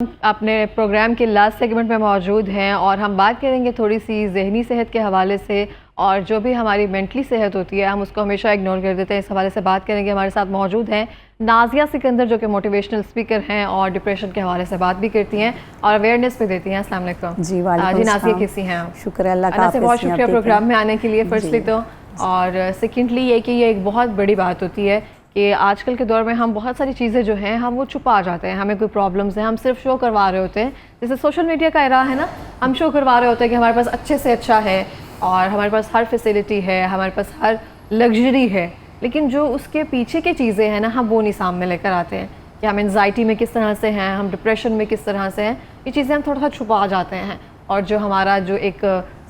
अपने प्रोग्राम के last segment में मौजूद हैं और हम बात करेंगे थोड़ी सी जहनी सेहत के हवाले से, और जो भी हमारी मेंटली सेहत होती है हम उसको हमेशा इग्नोर कर देते हैं। इस हवाले से बात करेंगे। हमारे साथ मौजूद हैं नाज़िया सिकंदर, जो कि मोटिवेशनल स्पीकर हैं और डिप्रेशन के हवाले से बात भी करती हैं और अवेयरनेस भी देती हैं। अस्सलाम वालेकुम जी। वालेकुम नाज़िया, कैसी हैं आप? शुक्र अल्लाह का। बहुत शुक्रिया प्रोग्राम में आने के लिए फर्स्टली तो, और सेकेंडली ये कि ये एक बहुत बड़ी बात होती है कि आजकल के दौर में हम बहुत सारी चीज़ें जो हैं हम वो छुपा जाते हैं। हमें कोई प्रॉब्लम्स हैं, हम सिर्फ शो करवा रहे होते हैं। जैसे सोशल मीडिया का एरा है ना, हम शो करवा रहे होते हैं कि हमारे पास अच्छे से अच्छा है और हमारे पास हर फैसिलिटी है, हमारे पास हर लग्जरी है, लेकिन जो उसके पीछे की चीज़ें हैं ना, हम वो नहीं सामने लेकर आते हैं कि हम एंजाइटी में किस तरह से हैं, हम डिप्रेशन में किस तरह से हैं। ये चीज़ें हम थोड़ा सा छुपा जाते हैं और जो हमारा जो एक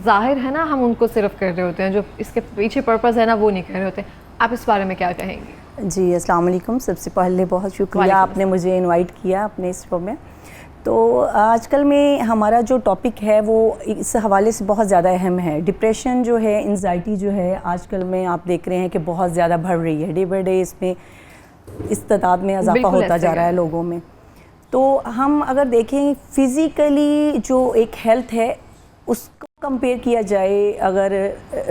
ज़ाहिर है ना, हम उनको सिर्फ कर रहे होते हैं, जो इसके पीछे पर्पज़ है ना वो नहीं कर रहे होते। आप इस बारे में क्या कहेंगे? जी, अस्सलाम वालेकुम। सबसे पहले बहुत शुक्रिया आपने मुझे इनवाइट किया अपने इस शो में। तो आजकल में हमारा जो टॉपिक है वो इस हवाले से बहुत ज़्यादा अहम है। डिप्रेशन जो है, एंजाइटी जो है, आजकल में आप देख रहे हैं कि बहुत ज़्यादा बढ़ रही है। डे बाई डे इसमें इस तादाद में इजाफा होता जा रहा है लोगों में। तो हम अगर देखें फ़िज़िकली जो एक हेल्थ है उसको कंपेयर किया जाए अगर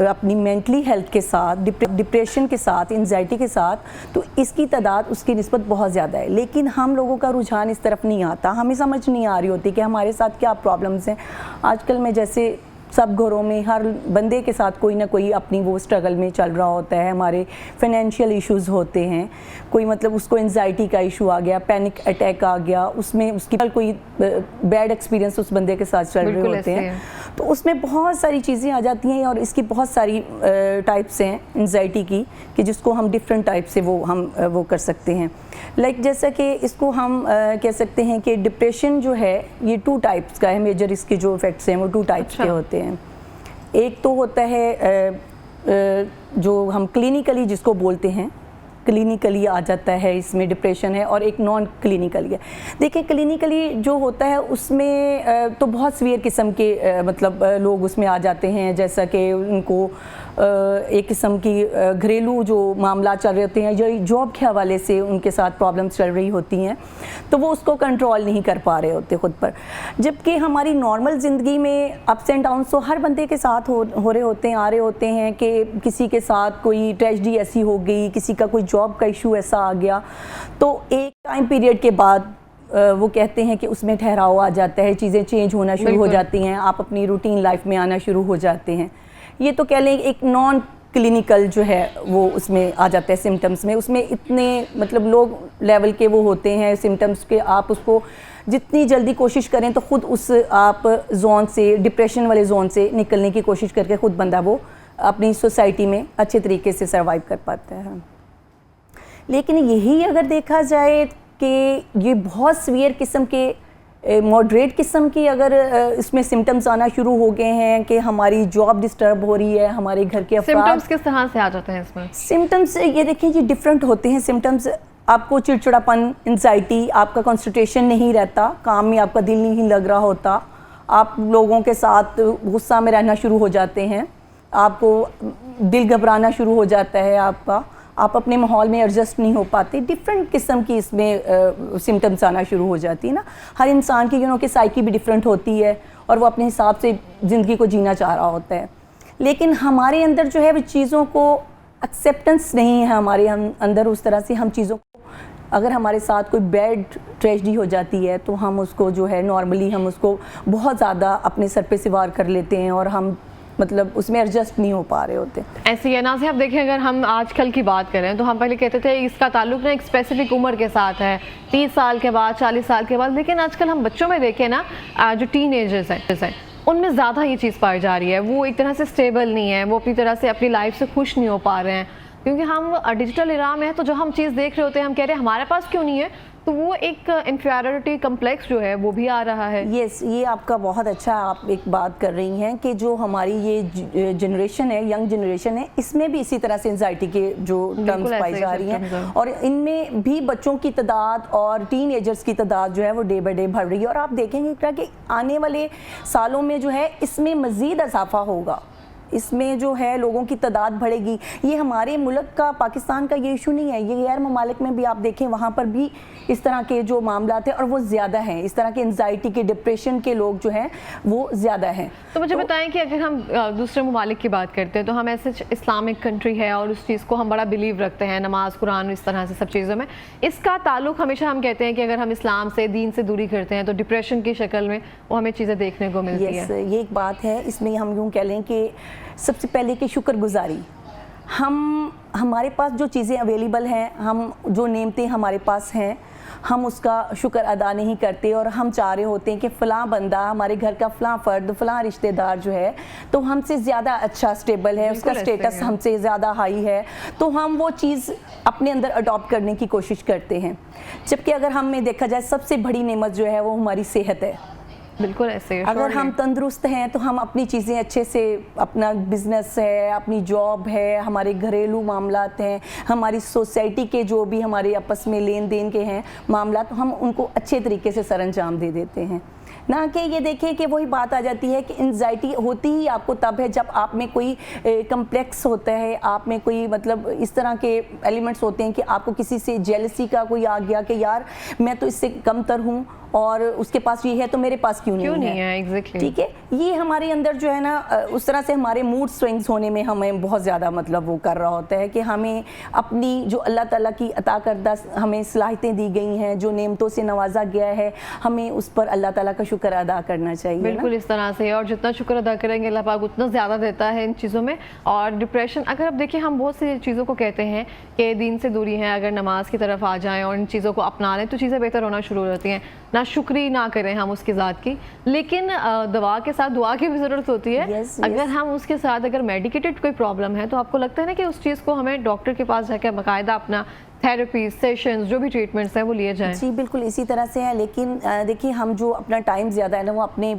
अपनी मेंटली हेल्थ के साथ, डिप्रेशन के साथ, एंजाइटी के साथ, तो इसकी तादाद उसकी निस्बत बहुत ज़्यादा है। लेकिन हम लोगों का रुझान इस तरफ नहीं आता। हमें समझ नहीं आ रही होती कि हमारे साथ क्या प्रॉब्लम्स हैं। आजकल में जैसे सब घरों में हर बंदे के साथ कोई ना कोई अपनी वो स्ट्रगल में चल रहा होता है। हमारे फाइनेंशियल इश्यूज़ होते हैं, कोई मतलब उसको एंजाइटी का इशू आ गया, पैनिक अटैक आ गया, उसमें उसकी कोई बैड एक्सपीरियंस उस बंदे के साथ चल रहे होते हैं, तो उसमें बहुत सारी चीज़ें आ जाती हैं। और इसकी बहुत सारी टाइप्स हैं एंजाइटी की, कि जिसको हम डिफरेंट टाइप से वो कर सकते हैं। लाइक जैसा कि इसको हम कह सकते हैं कि डिप्रेशन जो है ये 2 टाइप्स का है। मेजर इसके जो इफ़ेक्ट्स हैं वो 2 टाइप्स के होते हैं। एक तो होता है जो हम क्लिनिकली जिसको बोलते हैं, क्लिनिकली आ जाता है, इसमें डिप्रेशन है, और एक नॉन क्लिनिकली है। देखिए, क्लिनिकली जो होता है उसमें तो बहुत सीवियर किस्म के मतलब लोग उसमें आ जाते हैं, जैसा कि उनको एक किस्म की घरेलू जो मामला चल रहे होते हैं, जो जॉब के हवाले से उनके साथ प्रॉब्लम्स चल रही होती हैं, तो वो उसको कंट्रोल नहीं कर पा रहे होते ख़ुद पर। जबकि हमारी नॉर्मल ज़िंदगी में अप्स एंड डाउन्स तो हर बंदे के साथ हो रहे होते हैं, आ रहे होते हैं कि किसी के साथ कोई ट्रेजेडी ऐसी हो गई, किसी का कोई जॉब का इशू ऐसा आ गया, तो एक टाइम पीरियड के बाद वो कहते हैं कि उसमें ठहराव आ जाता है, चीज़ें चेंज होना शुरू हो जाती हैं, आप अपनी रूटीन लाइफ में आना शुरू हो जाते हैं। ये तो कह लें एक नॉन क्लिनिकल जो है वो उसमें आ जाता है सिम्टम्स में। उसमें इतने मतलब लो लेवल के वो होते हैं सिम्टम्स के, आप उसको जितनी जल्दी कोशिश करें तो ख़ुद उस आप जोन से, डिप्रेशन वाले जोन से निकलने की कोशिश करके ख़ुद बंदा वो अपनी सोसाइटी में अच्छे तरीके से सर्वाइव कर पाता है। लेकिन यही अगर देखा जाए कि ये बहुत सीवियर किस्म के, मॉडरेट किस्म की अगर इसमें सिम्टम्स आना शुरू हो गए हैं कि हमारी जॉब डिस्टर्ब हो रही है, हमारे घर के अफराद। सिम्टम्स किस तरह से आ जाते हैं इसमें? सिम्टम्स ये देखिए, ये डिफरेंट होते हैं सिम्टम्स। आपको चिड़चिड़ापन, एंजाइटी, आपका कंसंट्रेशन नहीं रहता, काम में आपका दिल नहीं लग रहा होता, आप लोगों के साथ गुस्सा में रहना शुरू हो जाते हैं, आपको दिल घबराना शुरू हो जाता है आपका, आप अपने माहौल में एडजस्ट नहीं हो पाते। डिफरेंट किस्म की इसमें सिम्टम्स आना शुरू हो जाती है ना। हर इंसान की की साइकी भी डिफरेंट होती है और वो अपने हिसाब से ज़िंदगी को जीना चाह रहा होता है। लेकिन हमारे अंदर जो है वो चीज़ों को एक्सेप्टेंस नहीं है हमारे अंदर उस तरह से। हम चीज़ों को, अगर हमारे साथ कोई बैड ट्रेजेडी हो जाती है तो हम उसको जो है नॉर्मली हम उसको बहुत ज़्यादा अपने सर पे सवार कर लेते हैं और हम मतलब उसमें एडजस्ट नहीं हो पा रहे होते। ऐसी है ना से आप देखें, अगर हम आजकल की बात करें तो हम पहले कहते थे इसका ताल्लुक ना एक स्पेसिफिक उम्र के साथ है, 30 साल के बाद, 40 साल के बाद। लेकिन आजकल हम बच्चों में देखें ना, जो टीनेजर्स हैं उनमें ज़्यादा ये चीज़ पाई जा रही है। वो एक तरह से स्टेबल नहीं है, वो अपनी तरह से अपनी लाइफ से खुश नहीं हो पा रहे हैं, क्योंकि हम डिजिटल एरा में है। तो जो हम चीज़ देख रहे होते हैं हम कह रहे हैं हमारे पास क्यों नहीं है, तो वो एक इन्फीरियरिटी कम्प्लेक्स जो है वो भी आ रहा है। यस, ये आपका बहुत अच्छा आप एक बात कर रही हैं कि जो हमारी ये जनरेशन है, यंग जनरेशन है, इसमें भी इसी तरह से एंजाइटी के जो टर्म्स पाई जा रही हैं, और इनमें भी बच्चों की तादाद और टीन एजर्स की तादाद जो है वो डे बाई डे बढ़ रही है। और आप देखेंगे कि आने वाले सालों में जो है इसमें मज़ीद इजाफा होगा। इसमें जो है लोगों की तादाद बढ़ेगी। ये हमारे मुल्क का, पाकिस्तान का ये इशू नहीं है, ये गैर ममालिक में भी आप देखें वहाँ पर भी इस तरह के जो मामला थे और वो ज़्यादा हैं। इस तरह के एंजाइटी के, डिप्रेशन के लोग जो हैं वो ज़्यादा हैं। तो मुझे बताएं कि अगर हम दूसरे ममालिक की बात करते हैं तो हम ऐसे इस्लामिक कंट्री है और उस चीज़ को हम बड़ा बिलीव रखते हैं, नमाज कुरान इस तरह से सब चीज़ों में, इसका ताल्लुक हमेशा हम कहते हैं कि अगर हम इस्लाम से, दीन से दूरी करते हैं तो डिप्रेशन की शक्ल में वो हमें चीज़ें देखने को मिलती है। ये एक बात है। इसमें हम यूँ कह लें कि सबसे पहले कि शुक्रगुजारी, हमारे पास जो चीज़ें अवेलेबल हैं, हम जो नेमतें हमारे पास हैं, हम उसका शुक्र अदा नहीं करते और हम चाह रहे होते हैं कि फ़लाँ बंदा, हमारे घर का फ़लाँ फ़र्द, फ़लाँ रिश्तेदार जो है तो हमसे ज़्यादा अच्छा स्टेबल है, उसका स्टेटस हमसे ज़्यादा हाई है, तो हम वो चीज़ अपने अंदर अडॉप्ट करने की कोशिश करते हैं। जबकि अगर हमें देखा जाए सबसे बड़ी नेमत जो है वो हमारी सेहत है। बिल्कुल ऐसे अगर हम तंदुरुस्त हैं तो हम अपनी चीज़ें अच्छे से, अपना बिजनेस है, अपनी जॉब है, हमारे घरेलू मामलात हैं, हमारी सोसाइटी के जो भी हमारे आपस में लेन देन के हैं मामलात, हम उनको अच्छे तरीके से सरअंजाम दे देते हैं। ना कि ये देखें कि वही बात आ जाती है कि एंजाइटी होती ही आपको तब है जब आप में कोई कम्प्लेक्स होता है, आप में कोई मतलब इस तरह के एलिमेंट्स होते हैं कि आपको किसी से जेलसी का कोई आ गया कि यार मैं तो इससे कमतर हूँ और उसके पास ये है तो मेरे पास क्यों नहीं है। एग्जैक्टली ठीक है, ये हमारे अंदर जो है ना उस तरह से हमारे मूड स्विंग्स होने में हमें बहुत ज़्यादा मतलब वो कर रहा होता है कि हमें अपनी जो अल्लाह ताला की अता करदा हमें सलाहियतें दी गई हैं, जो नेमतों से नवाजा गया है, हमें उस पर अल्लाह ताला का शुक्र अदा करना चाहिए। बिल्कुल इस तरह से, और जितना शुक्र अदा करेंगे अल्लाह पाक उतना ज़्यादा देता है इन चीज़ों में। और डिप्रेशन, अगर आप देखिए हम बहुत सी चीज़ों को कहते हैं कि दीन से दूरी है, अगर नमाज की तरफ आ जाएं और इन चीज़ों को अपना लें तो चीज़ें बेहतर होना शुरू हो जाती हैं। ना शुक्री ना करें हम उसकी ज़ात की, लेकिन दवा के साथ दुआ की भी ज़रूरत होती है। अगर हम उसके साथ अगर मेडिकेटेड कोई प्रॉब्लम है तो आपको लगता है ना कि उस चीज़ को हमें डॉक्टर के पास जाकर बाकायदा अपना थेरेपी सेशंस जो भी ट्रीटमेंट्स हैं वो लिए जाएं। जी बिल्कुल इसी तरह से है। लेकिन देखिए हम जो अपना टाइम ज़्यादा है ना वो अपने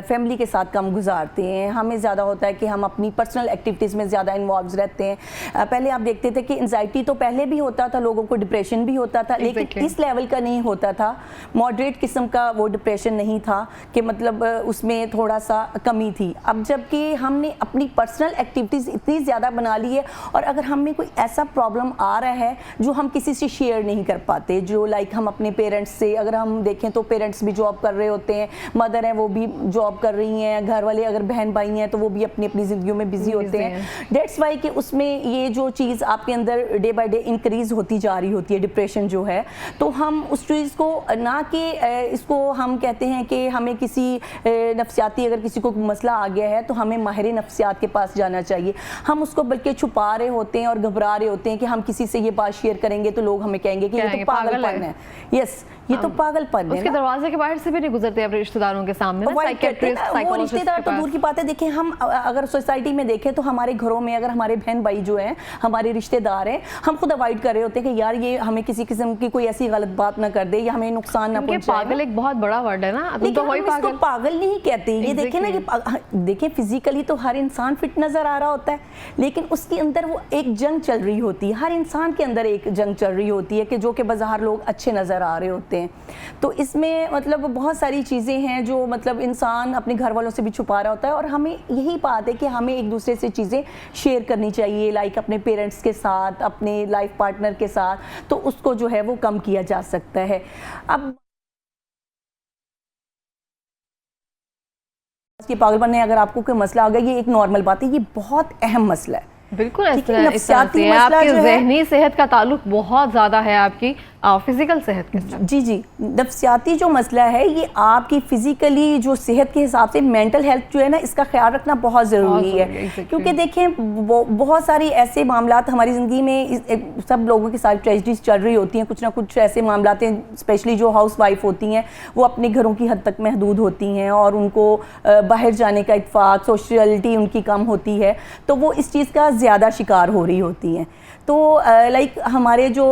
फैमिली के साथ कम गुजारते हैं। हमें ज़्यादा होता है कि हम अपनी पर्सनल एक्टिविटीज़ में ज़्यादा इन्वॉल्व रहते हैं। पहले आप देखते थे कि एंजाइटी तो पहले भी होता था, लोगों को डिप्रेशन भी होता था, लेकिन इस लेवल का नहीं होता था, मॉडरेट किस्म का वो डिप्रेशन नहीं था कि मतलब उसमें थोड़ा सा कमी थी। अब जबकि हमने अपनी पर्सनल एक्टिविटीज़ इतनी ज़्यादा बना ली है और अगर हमें कोई ऐसा प्रॉब्लम आ रहा है जो हम किसी से शेयर नहीं कर पाते, जो लाइक हम अपने पेरेंट्स से, अगर हम देखें तो पेरेंट्स भी जॉब कर रहे होते हैं, मदर हैं वो भी जॉब कर रही हैं, घर वाले अगर बहन भाई हैं तो वो भी अपनी अपनी ज़िंदगियों में बिजी होते हैं। डेट्स वाई कि उसमें ये जो चीज़ आपके अंदर डे बाय डे इंक्रीज़ होती जा रही होती है, डिप्रेशन जो है, तो हम उस चीज़ को ना कि इसको हम कहते हैं कि हमें किसी नफ्सियाती, अगर किसी को मसला आ गया है तो हमें माहिर नफ्सियात के पास जाना चाहिए। हम उसको बल्कि छुपा रहे होते हैं और घबरा रहे होते हैं कि हम किसी से ये बात शेयर करेंगे तो लोग हमें कहेंगे कि ये तो पागलपन है। यस, ये तो पागलपन है। उसके दरवाजे के बाहर से भी नहीं गुजरते अपने रिश्तेदारों के सामने ना, साइकियाट्रिस्ट, वो रिश्तेदार तो दूर की बात है। देखिए हम अगर सोसाइटी में देखें तो हमारे घरों में अगर हमारे बहन भाई जो हैं, हमारे रिश्तेदार हैं, हम खुद अवॉइड कर रहे होते हैं कि यार ये हमें किसी किस्म की कोई ऐसी गलत बात ना कर दे या हमें नुकसान ना पहुंचाए। पागल एक बहुत बड़ा वर्ड है ना, लेकिन हम इसको पागल नहीं कहते। ये देखें ना कि देखिए फिजिकली तो हर इंसान फिट नजर आ रहा होता है, लेकिन उसके अंदर वो एक जंग चल रही होती है। हर इंसान के अंदर एक जंग चल रही होती है कि जो कि बाज़ार लोग अच्छे नज़र आ रहे होते हैं। तो इसमें मतलब बहुत सारी चीज़ें हैं जो मतलब इंसान अपने घर वालों से भी छुपा रहा होता है और हमें यही बात है कि हमें एक दूसरे से चीज़ें शेयर करनी चाहिए, लाइक अपने पेरेंट्स के साथ, अपने लाइफ पार्टनर के साथ, तो उसको जो है वो कम किया जा सकता है। अब ये पागलपन है, अगर आपको कोई मसला आ गया, ये एक नॉर्मल बात है, ये बहुत अहम मसला है। बिल्कुल नफ्सियाती मसला, आपकी ज़हनी सेहत का ताल्लुक बहुत ज़्यादा है आपकी फिजिकल सेहत के साथ। जी जी, नफ्सियाती जो मसला है ये आपकी फिजिकली जो सेहत के हिसाब से मेंटल हेल्थ जो है ना, इसका ख्याल रखना बहुत ज़रूरी है। क्योंकि देखें बहुत सारी ऐसे मामलात हमारी ज़िंदगी में, सब लोगों के साथ ट्रेजेडीज चल रही होती हैं, कुछ ना कुछ ऐसे मामलात हैं, स्पेशली जो हाउस वाइफ होती हैं वो अपने घरों की हद तक महदूद होती हैं और उनको बाहर जाने का इत्फाक, सोशलिटी उनकी कम होती है, तो वो इस चीज़ का ज़्यादा शिकार हो रही होती हैं। तो लाइक हमारे जो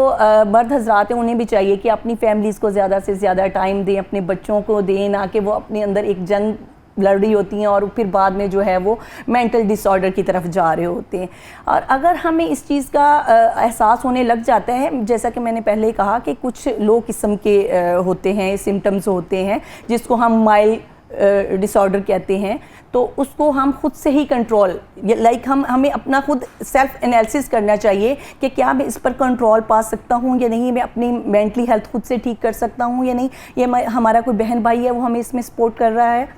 मर्द हजरात हैं उन्हें भी चाहिए कि अपनी फैमिलीज़ को ज़्यादा से ज़्यादा टाइम दें, अपने बच्चों को दें, ना कि वो अपने अंदर एक जंग लड़ रही होती हैं और फिर बाद में जो है वो मेंटल डिसऑर्डर की तरफ जा रहे होते हैं। और अगर हमें इस चीज़ का एहसास होने लग जाता है, जैसा कि मैंने पहले कहा कि कुछ लो किस्म के होते हैं, सिम्टम्स होते हैं जिसको हम माइल्ड डिसऑर्डर कहते हैं, तो उसको हम खुद से ही कंट्रोल, हमें अपना खुद सेल्फ एनालिसिस करना चाहिए कि क्या मैं इस पर कंट्रोल पा सकता हूँ या नहीं, मैं अपनी मेंटली हेल्थ खुद से ठीक कर सकता हूँ या नहीं, ये हमारा कोई बहन भाई है वो हमें इसमें सपोर्ट कर रहा है,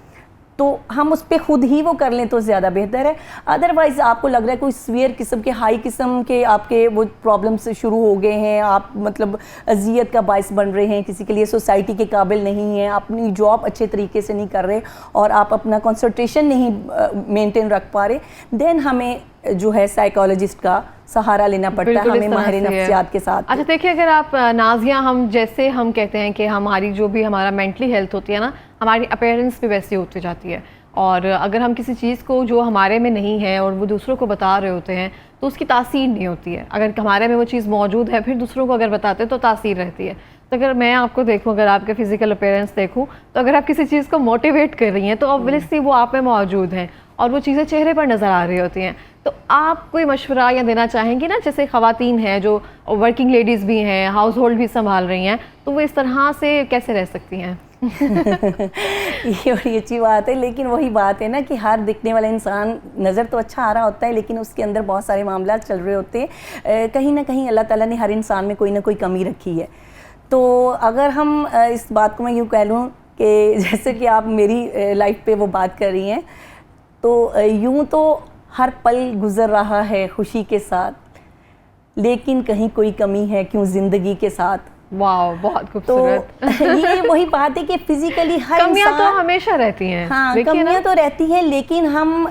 तो हम उस पर खुद ही वो कर लें तो ज़्यादा बेहतर है। अदरवाइज़ आपको लग रहा है कोई सीवियर किस्म के, हाई किस्म के आपके वो प्रॉब्लम्स शुरू हो गए हैं, आप मतलब अजियत का बायस बन रहे हैं, किसी के लिए सोसाइटी के काबिल नहीं हैं, अपनी जॉब अच्छे तरीके से नहीं कर रहे और आप अपना कंसंट्रेशन नहीं मेंटेन रख पा रहे, देन हमें जो है साइकोलॉजिस्ट का सहारा लेना पड़ता है, हमें माहिर नफ्सियात के साथ। अच्छा देखिए, अगर आप नाज़िया, हम कहते हैं कि हमारी जो भी हमारा मेंटली हेल्थ होती है ना, हमारी अपीयरेंस भी वैसी होती जाती है, और अगर हम किसी चीज़ को जो हमारे में नहीं है और वो दूसरों को बता रहे होते हैं तो उसकी तासीर नहीं होती है। अगर हमारे में वो चीज़ मौजूद है फिर दूसरों को अगर बताते हैं तो तासीर रहती है। तो अगर मैं आपको देखूं, अगर आपके फिजिकल अपीयरेंस देखूं, तो अगर आप किसी चीज़ को मोटिवेट कर रही हैं तो ऑब्वियसली वो आप में मौजूद हैं और वो चीज़ें चेहरे पर नज़र आ रही होती हैं। तो आप कोई मशवरा या देना चाहेंगी ना, जैसे ख़वातीन हैं जो वर्किंग लेडीज़ भी हैं, हाउस होल्ड भी संभाल रही हैं, तो वो इस तरह से कैसे रह सकती हैं? ये बड़ी अच्छी बात है, लेकिन वही बात है ना कि हर दिखने वाला इंसान नज़र तो अच्छा आ रहा होता है लेकिन उसके अंदर बहुत सारे मामला चल रहे होते हैं। कहीं ना कहीं अल्लाह ताला ने हर इंसान में कोई ना कोई कमी रखी है। तो अगर हम इस बात को मैं यूँ कह लूँ कि जैसे कि आप मेरी लाइफ पे वो बात कर रही हैं, तो यूँ तो हर पल गुज़र रहा है खुशी के साथ, लेकिन कहीं कोई कमी है क्यों ज़िंदगी के साथ। वाह, बहुत खूबसूरत। तो ये वही बात है कि फिजिकली हर कमियां तो हमेशा रहती हैं। हाँ, कमियां तो रहती हैं, लेकिन हम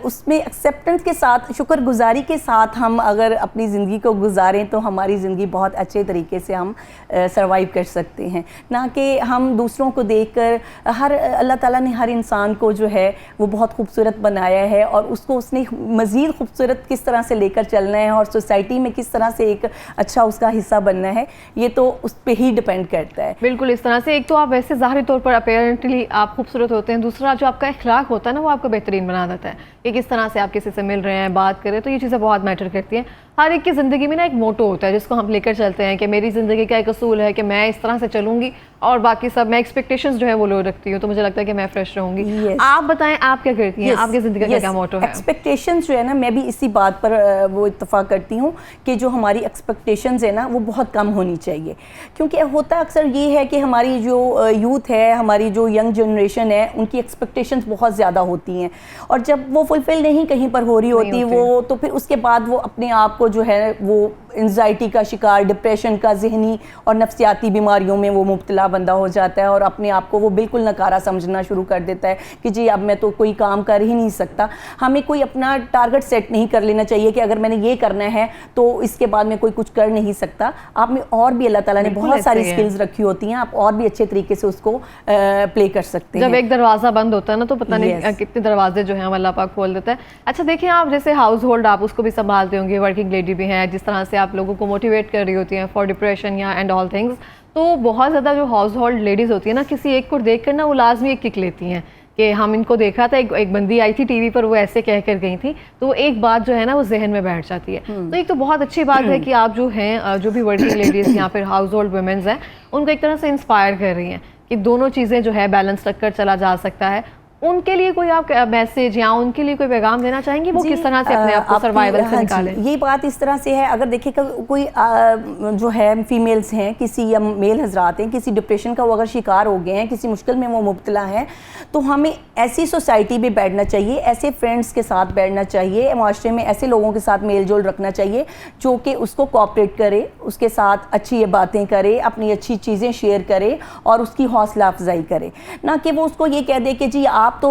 उसमें एक्सेप्टेंस के साथ, शुक्रगुजारी के साथ हम अगर अपनी ज़िंदगी को गुजारें तो हमारी ज़िंदगी बहुत अच्छे तरीके से हम सरवाइव कर सकते हैं। ना कि हम दूसरों को देखकर, अल्लाह ताला ने हर इंसान को जो है वो बहुत खूबसूरत बनाया है और उसको उसने मज़ीद खूबसूरत किस तरह से लेकर चलना है और सोसाइटी में किस तरह से एक अच्छा उसका हिस्सा बनना है, ये तो उस पे ही डिपेंड करता है। बिल्कुल इस तरह से, एक तो आप वैसे ज़ाहिरी तौर पर अपेरेंटली आप खूबसूरत होते हैं, दूसरा जो आपका इखलाक होता है ना वो आपको बेहतरीन बना देता है कि किस तरह से आप किसी से मिल रहे हैं, बात करें, तो ये चीज़ें बहुत मैटर करती हैं। हर एक की ज़िंदगी में ना एक मोटो होता है जिसको हम लेकर चलते हैं कि मेरी ज़िंदगी का एक असूल है कि मैं इस तरह से चलूँगी और बाकी सब, मैं एक्सपेक्टेशंस जो है वो लो रखती हूँ, तो मुझे लगता है कि मैं फ्रेश रहूँगी। आप बताएं, आप क्या करती हैं? आपकी ज़िंदगी का क्या मोटो है? एक्सपेक्टेशंस जो है ना, मैं भी इसी बात पर वो इत्तफाक करती हूँ कि जो हमारी एक्सपेक्टेशंस है ना वो बहुत कम होनी चाहिए, क्योंकि होता अक्सर ये है कि हमारी जो यूथ है, हमारी जो यंग जनरेशन है, उनकी एक्सपेक्टेशंस बहुत ज़्यादा होती हैं और जब वो फुलफ़िल नहीं कहीं पर हो रही होती वो, तो फिर उसके बाद वो अपने आप को जो है वो एंजाइटी का शिकार, डिप्रेशन का, जहनी और नफ्सियाती बीमारियों में वो मुब्तला बंदा हो जाता है और अपने आप को वो बिल्कुल नकारा समझना शुरू कर देता है कि जी अब मैं तो कोई काम कर ही नहीं सकता। हमें कोई अपना टारगेट सेट नहीं कर लेना चाहिए कि अगर मैंने ये करना है तो इसके बाद मैं कोई कुछ कर नहीं सकता। आप में और भी अल्लाह ताला ने बहुत सारी स्किल्स रखी होती हैं, आप और भी अच्छे तरीके से उसको प्ले कर सकते हैं। जब एक दरवाज़ा बंद होता है ना तो पता नहीं कितने दरवाजे जो हैं अल्लाह पाक खोल देता है। अच्छा देखिए, आप जैसे हाउस होल्ड आप उसको भी संभालते होंगे, वर्किंग लेडी भी हैं, जिस तरह से आप लोगों को मोटिवेट कर रही होती हैं फॉर डिप्रेशन या एंड ऑल थिंग्स, तो बहुत ज़्यादा जो हाउस होल्ड लेडीज़ होती है ना, किसी एक को देख कर ना वो लाजमी एक किक लेती हैं कि हम इनको देखा था, एक बंदी आई थी टीवी पर, वो ऐसे कह कर गई थी, तो वो एक बात जो है ना वो जहन में बैठ जाती है। तो एक तो बहुत अच्छी बात है कि आप जो हैं, जो भी वर्किंग लेडीज़ या फिर हाउस होल्ड वुमेन्स हैं, उनको एक तरह से इंस्पायर कर रही हैं कि दोनों चीज़ें जो है बैलेंस रखकर चला जा सकता है। उनके लिए कोई आप मैसेज या उनके लिए कोई पैगाम देना चाहेंगे, वो किस तरह से अपने आप को सर्वाइवल से निकालें? ये बात इस तरह से है, अगर देखिए कोई जो है फीमेल्स हैं, किसी या मेल हजरात हैं, किसी डिप्रेशन का वो अगर शिकार हो गए हैं, किसी मुश्किल में वो मुब्तला हैं, तो हमें ऐसी सोसाइटी में बैठना चाहिए, ऐसे फ्रेंड्स के साथ बैठना चाहिए, माशरे में ऐसे लोगों के साथ मेल जोल रखना चाहिए जो कि उसको कोऑपरेट करे, उसके साथ अच्छी बातें करे, अपनी अच्छी चीज़ें शेयर करे और उसकी हौसला अफजाई करे। ना कि वो उसको ये कह दे कि जी आप तो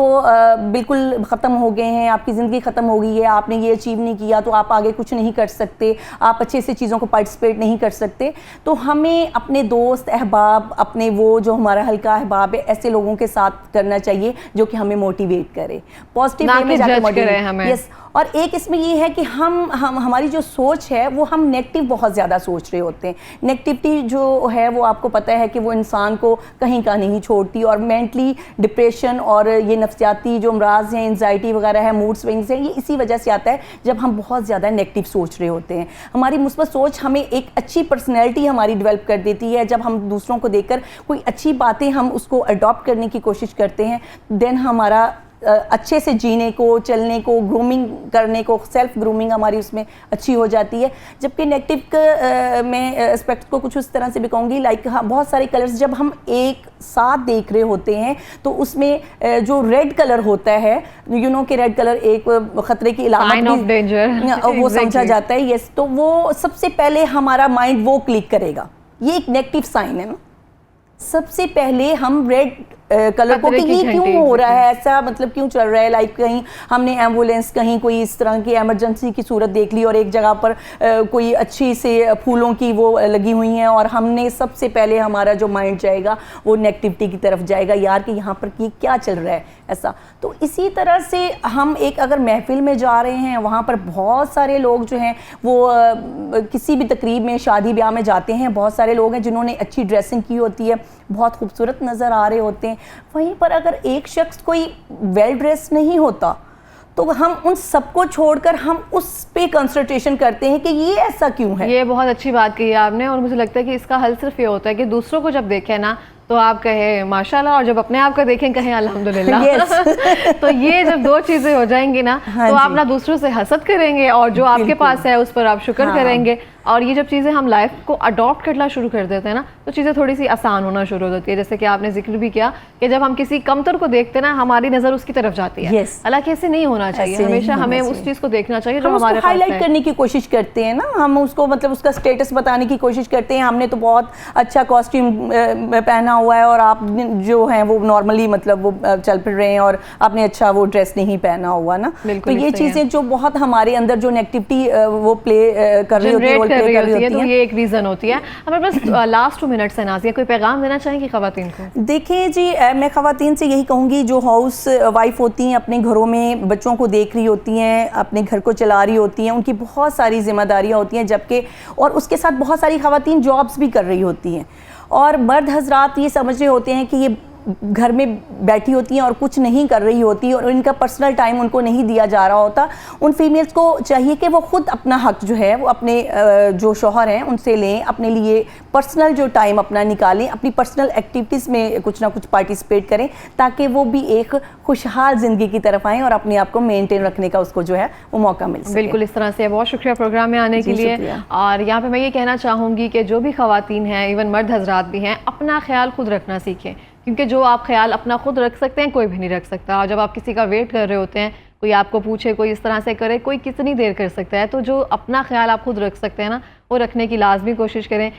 बिल्कुल ख़त्म हो गए हैं, आपकी ज़िंदगी ख़त्म हो गई है, आपने ये अचीव नहीं किया तो आप आगे कुछ नहीं कर सकते, आप अच्छे से चीज़ों को पार्टिसिपेट नहीं कर सकते। तो हमें अपने दोस्त अहबाब, अपने वो जो हमारा हल्का अहबाब है, ऐसे लोगों के साथ करना चाहिए जो कि हमें मोटिवेट करे, पॉजिटिव वे में जाकर मोटिवेट हमें। यस, और एक इसमें ये है कि हमारी जो सोच है वो हम नेगेटिव बहुत ज़्यादा सोच रहे होते हैं। नेगेटिविटी जो है वो आपको पता है कि वो इंसान को कहीं का नहीं छोड़ती और मेंटली डिप्रेशन और ये नफ्सियाती जो अमराज हैं, एंजाइटी वगैरह है, मूड स्विंग्स हैं, ये इसी वजह से आता है जब हम बहुत ज़्यादा नेगेटिव सोच रहे होते हैं। हमारी मुस्बत सोच हमें एक अच्छी पर्सनैलिटी हमारी डेवलप कर देती है। जब हम दूसरों को देखकर कोई अच्छी बातें हम उसको अडॉप्ट करने की कोशिश करते हैं, देन हमारा अच्छे से जीने को, चलने को, ग्रूमिंग करने को, सेल्फ ग्रूमिंग हमारी उसमें अच्छी हो जाती है। जबकि नेगेटिव में एस्पेक्ट को कुछ उस तरह से भी कहूँगी, लाइक हाँ, बहुत सारे कलर्स जब हम एक साथ देख रहे होते हैं तो उसमें जो रेड कलर होता है, यू नो कि रेड कलर एक खतरे की इलामत भी वो समझा जाता है। यस, तो वो सबसे पहले हमारा माइंड वो क्लिक करेगा, ये एक नेगेटिव साइन है ना। सबसे पहले हम रेड कलर को कि ये क्यों हो रहा है, ऐसा मतलब क्यों चल रहा है, लाइक कहीं हमने एम्बुलेंस, कहीं कोई इस तरह की इमरजेंसी की सूरत देख ली और एक जगह पर कोई अच्छी से फूलों की वो लगी हुई हैं और हमने सबसे पहले हमारा जो माइंड जाएगा वो नेगेटिविटी की तरफ जाएगा, यार कि यहाँ पर ये क्या चल रहा है ऐसा। तो इसी तरह से हम एक अगर महफिल में जा रहे हैं, वहाँ पर बहुत सारे लोग जो हैं वो किसी भी तकरीब में, शादी ब्याह में जाते हैं, बहुत सारे लोग हैं जिन्होंने अच्छी ड्रेसिंग की होती है, बहुत खूबसूरत नज़र आ रहे होते हैं। वहीं पर अगर एक शख्स कोई वेल ड्रेस नहीं होता तो हम उन सबको छोड़कर हम उस पे कंसंट्रेशन करते हैं कि ये ऐसा क्यों है। ये बहुत अच्छी बात कही आपने, और मुझे लगता है कि इसका हल सिर्फ ये होता है कि दूसरों को जब देखें ना तो आप कहें माशाल्लाह, और जब अपने आप को देखें कहें अल्हम्दुलिल्लाह। तो ये जब दो चीज़ें हो जाएंगी ना, तो आप ना दूसरों से हसद करेंगे और जो आपके पास है उस पर आप शुक्र करेंगे। और ये जब चीज़ें हम लाइफ को अडॉप्ट करना शुरू कर देते हैं ना, तो चीज़ें थोड़ी सी आसान होना शुरू हो जाती है। जैसे कि आपने जिक्र भी किया कि जब हम किसी कमतर को देखते हैं ना, हमारी नज़र उसकी तरफ जाती है। हालांकि ऐसे नहीं होना चाहिए, हमेशा हमें उस चीज़ को देखना चाहिए जो हमारे हाईलाइट करने की कोशिश करते हैं ना, हम उसको मतलब उसका स्टेटस बताने की कोशिश करते हैं। हमने तो बहुत अच्छा कॉस्ट्यूम पहना हुआ है और आप जो हैं वो नॉर्मली मतलब वो चल फिर रहे हैं और आपने अच्छा वो ड्रेस नहीं पहना हुआ ना। तो ये चीज़ें जो बहुत हमारे अंदर जो नेगेटिविटी वो प्ले कर रही होती है, तो ये एक रीज़न होती है। हमारे पास लास्ट 2 मिनट्स है नाज़िया, कोई पैगाम देना चाहेंगी ख़वातीन को? देखिए जी, मैं ख़वातीन से यही कहूँगी जो हाउस वाइफ होती हैं, अपने घरों में बच्चों को देख रही होती हैं, अपने घर को चला रही होती हैं, उनकी बहुत सारी जिम्मेदारियाँ होती हैं, जबकि और उसके साथ बहुत सारी ख़वातीन जॉब्स भी कर रही होती हैं और मर्द हजरात ये समझ रहे होते हैं कि ये घर में बैठी होती हैं और कुछ नहीं कर रही होती और इनका पर्सनल टाइम उनको नहीं दिया जा रहा होता। उन फीमेल्स को चाहिए कि वो खुद अपना हक जो है वो अपने जो शौहर हैं उनसे लें, अपने लिए पर्सनल जो टाइम अपना निकालें, अपनी पर्सनल एक्टिविटीज़ में कुछ ना कुछ पार्टिसिपेट करें, ताकि वो भी एक खुशहाल ज़िंदगी की तरफ आएँ और अपने आप को मेनटेन रखने का उसको जो है वो मौका मिल सके। बिल्कुल, इस तरह से बहुत शुक्रिया प्रोग्राम में आने के लिए। और यहाँ पर मैं ये कहना चाहूँगी कि जो भी ख़वातीन हैं, इवन मर्द हजरात भी हैं, अपना ख्याल खुद रखना सीखें, क्योंकि जो आप ख्याल अपना खुद रख सकते हैं कोई भी नहीं रख सकता। और जब आप किसी का वेट कर रहे होते हैं, कोई आपको पूछे, कोई इस तरह से करे, कोई कितनी देर कर सकता है, तो जो अपना ख्याल आप खुद रख सकते हैं ना, वो रखने की लाजमी कोशिश करें।